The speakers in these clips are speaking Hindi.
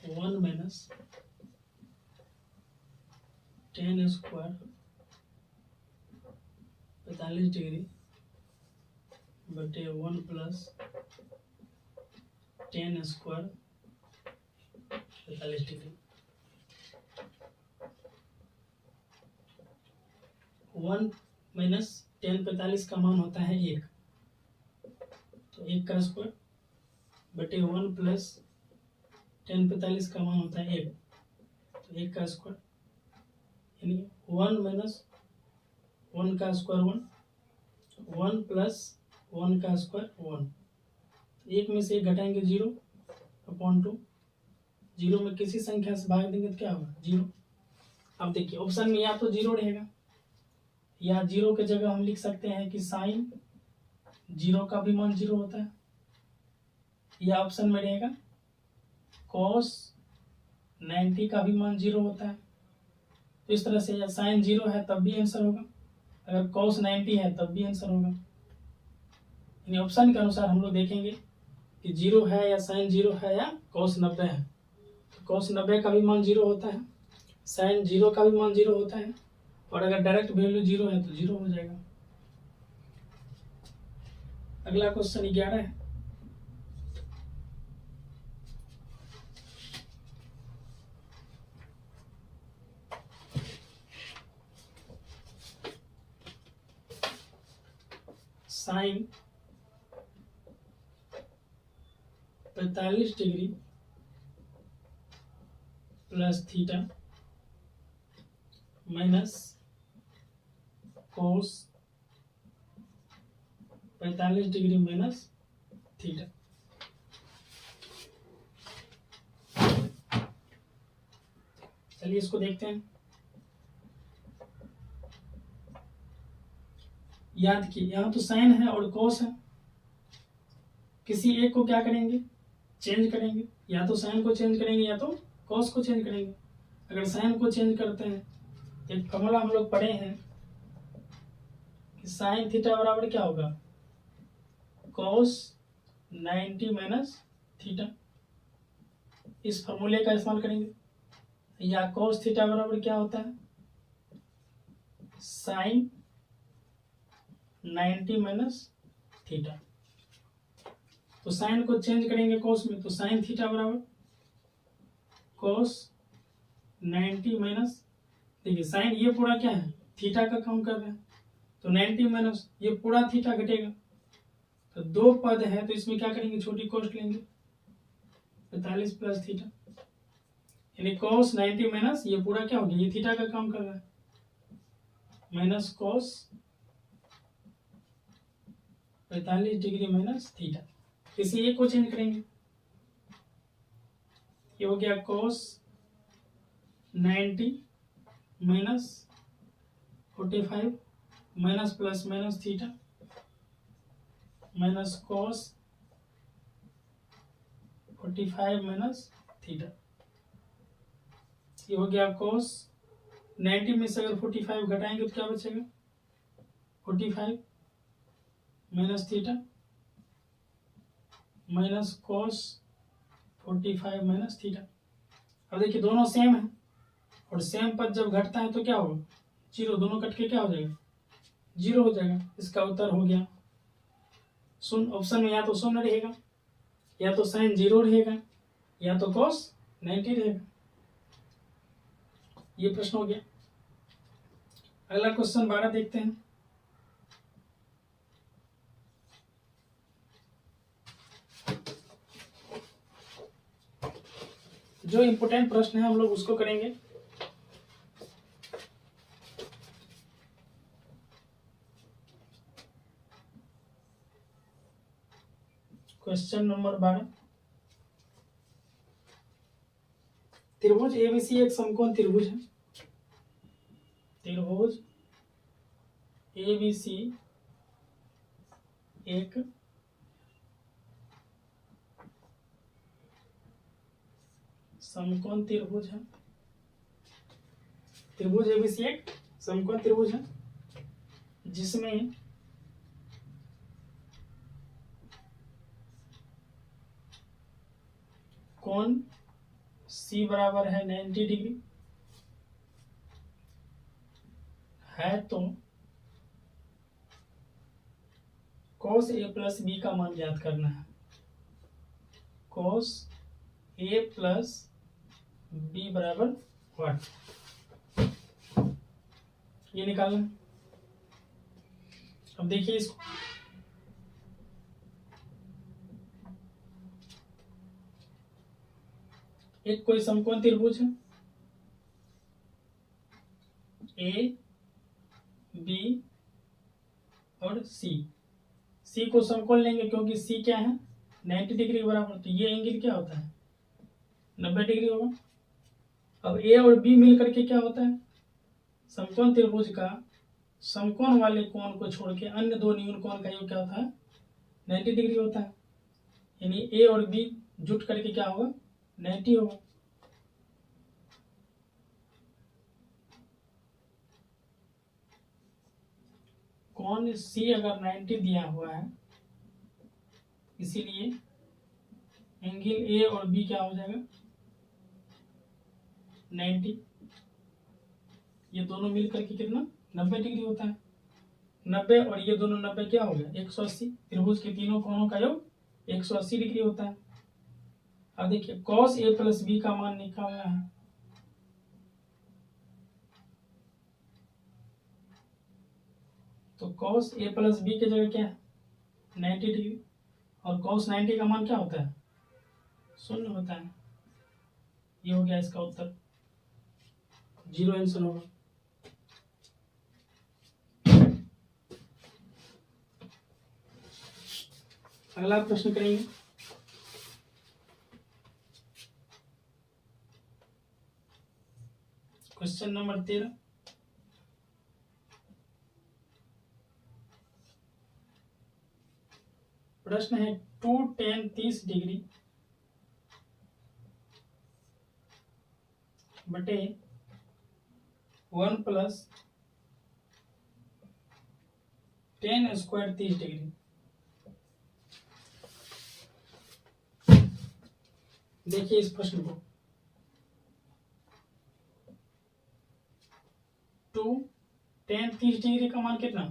1 माइनस टेन स्क्वायर 45 डिग्री बटे 1 plus ten square 45 degree. 1 minus ten 45 का मान होता है 1, तो 1 का स्क्वायर बटे 1 प्लस टेन 45 का मान होता है 1, तो 1 का स्क्वायर, यानी 1 माइनस 1 का स्क्वायर 1, 1 प्लस 1 का स्क्वायर 1, एक में से एक घटाएंगे 0/2, 0 में किसी संख्या से भाग देंगे तो क्या होगा 0। अब देखिए ऑप्शन में या तो 0 रहेगा या 0 के जगह हम लिख सकते हैं कि साइन 0 का भी मान 0 होता है, या ऑप्शन में रहेगा cos 90 का भी मान 0 होता है। तो इस तरह से साइन 0 है तब भी आंसर होगा, अगर cos 90 है तब भी आंसर होगा। यानी ऑप्शन के अनुसार हम लोग देखेंगे कि 0 है या साइन 0 है या cos 90 है। तो cos 90 का भी मान 0 होता है, साइन 0 का भी मान 0 होता है, और अगर डायरेक्ट वैल्यू 0 है तो 0 हो जाएगा। अगला क्वेश्चन 11 है। Sine 45 degree plus theta minus cos 45 degree minus theta. चलिए इसको देखते हैं। याद कीजिए यहाँ तो साइन है और कोस है, किसी एक को क्या करेंगे चेंज करेंगे, या तो साइन को चेंज करेंगे या तो कोस को चेंज करेंगे। अगर साइन को चेंज करते हैं, एक फॉर्मूला हम लोग पढ़े हैं कि साइन थीटा बराबर क्या होगा cos 90 माइनस थीटा। इस फॉर्मूले का इस्तेमाल करेंगे, या cos थीटा बराबर क्या होता है साइन 90 माइनस थीटा। तो साइन को चेंज करेंगे कोस में, तो साइन थीटा बराबर cos 90 माइनस, देखिए साइन ये पूरा क्या है थीटा का काम कर रहा है, तो 90 माइनस ये पूरा थीटा घटेगा, तो दो पद है तो इसमें क्या करेंगे छोटी कॉस्ट लेंगे 45 प्लस थीटा, यानी cos 90 माइनस ये पूरा क्या हो गया ये थीटा का काम कर रहा है minus cos 45 degree minus theta. किसी एक को चेंज करेंगे, ये हो गया cos 90 minus 45 minus plus minus theta minus cos 45 minus theta. ये हो गया cos 90 में से अगर 45 घटाएंगे तो क्या बचेगा 45 minus theta minus cos 45 minus theta. अब देखिए दोनों सेम है, और सेम पद जब घटता है तो क्या होगा 0, दोनों कट के क्या हो जाएगा 0 हो जाएगा। इसका उत्तर हो गया शून्य। ऑप्शन में या तो शून्य रहेगा, या तो साइन 0 रहेगा, या तो cos 90 रहेगा। ये प्रश्न हो गया। अगला क्वेश्चन 12 देखते हैं। जो इंपोर्टेंट प्रश्न है हम लोग उसको करेंगे। क्वेश्चन नंबर 12, त्रिभुज एबीसी एक समकोण त्रिभुज है। त्रिभुज एबीसी एक समकोण त्रिभुज है। त्रिभुज एबीसी एक समकोण त्रिभुज है जिसमें कोण सी बराबर है 90 डिग्री है, तो cos a प्लस बी का मान ज्ञात करना है। cos a प्लस बी बराबर व्हाट, ये निकालना। अब देखिए इसको, एक कोई समकोण त्रिभुज है ए बी और सी को समकोण लेंगे क्योंकि सी क्या है 90 डिग्री के बराबर, तो ये एंगल क्या होता है 90 डिग्री होगा। अब ए और बी मिल करके क्या होता है, समकोण त्रिभुज का समकोण वाले कोण को छोड़ के अन्य दो न्यून कोण का योग क्या होता है 90 डिग्री होता है, यानी ए और बी जुट करके क्या होगा 90 होगा। कोण सी अगर 90 दिया हुआ है, इसीलिए एंगल ए और बी क्या हो जाएगा 90, ये दोनों मिल करके कितना 90 डिग्री होता है। 90 और ये दोनों 90 क्या हो गया 180, त्रिभुज के तीनों कोणों का योग 180 डिग्री होता है। अब देखिए cos a प्लस बी का मान निकालना है, तो cos a प्लस बी की जगह क्या है 90 डिग्री, और cos 90 का मान क्या होता है 0 होता है। ये हो गया इसका उत्तर, 0 आंसर होगा। अगला प्रश्न करेंगे, क्वेश्चन नंबर 13। प्रश्न है 2 tan 30 डिग्री बटे 1 प्लस tan स्क्वायर 30 डिग्री। देखिए इस प्रश्न को, 2 tan 30 डिग्री का मान कितना,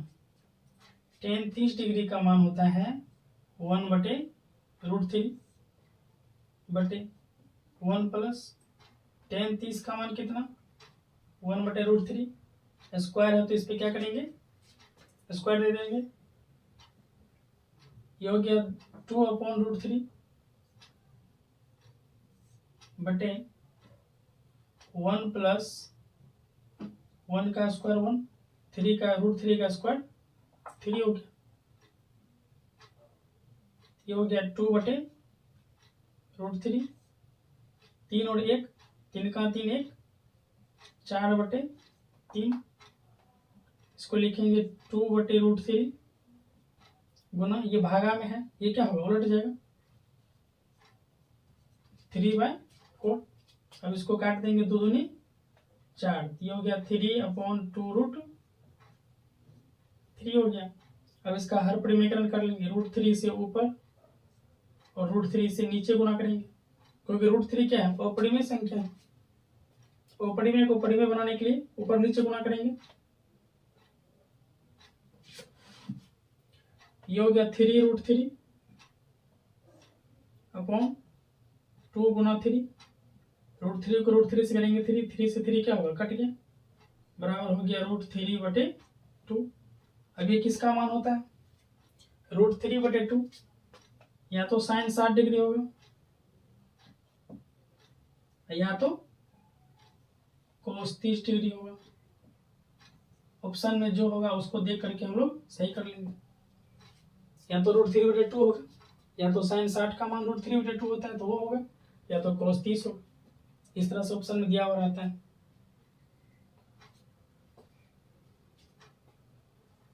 tan 30 डिग्री का मान होता है 1 बटे √3 बटे 1 प्लस tan 30 का मान कितना 1 बटे √3, स्क्वायर है तो इस पे क्या करेंगे स्क्वायर दे देंगे, ये हो गया 2/√3 बटे 1 प्लस 1 का स्क्वायर 1, 3 का √3 का स्क्वायर 3 हो गया, ये हो गया 2 बटे √3, 3 और 1, 3 का 3 1, 4 बटे 3, इसको लिखेंगे 2 बटे √3 गुना, ये भागा में है ये क्या होगा उलट जाएगा 3/4। अब इसको काट देंगे 2 दूनी 4, ये हो गया 3/2√3 हो गया। अब इसका हर परिमेकरण कर लेंगे, √3 से ऊपर और √3 से नीचे गुना करेंगे, क्योंकि √3 क्या है अपरिमेय संख्या है, अपरिमेय को परिमेय बनाने के लिए ऊपर नीचे गुना करेंगे, ये हो गया 3√3 अपॉन 2 गुना 3, √3 को √3 से करेंगे 3 से 3 क्या होगा कट गया, बराबर हो गया √3 बटे 2। अब ये किसका मान होता है √3 बटे 2, या तो साइन 60 डिग्री होगा या तो cos 30 डिग्री होगा। ऑप्शन में जो होगा उसको देख करके हम लोग सही कर लेंगे, या तो √3 बटे 2 होगा, या तो साइन 60 का मान √3 बटे 2 होता है तो वो होगा, या तो cos 30 होगा। इस तरह से ऑप्शन में दिया हुआ रहता है।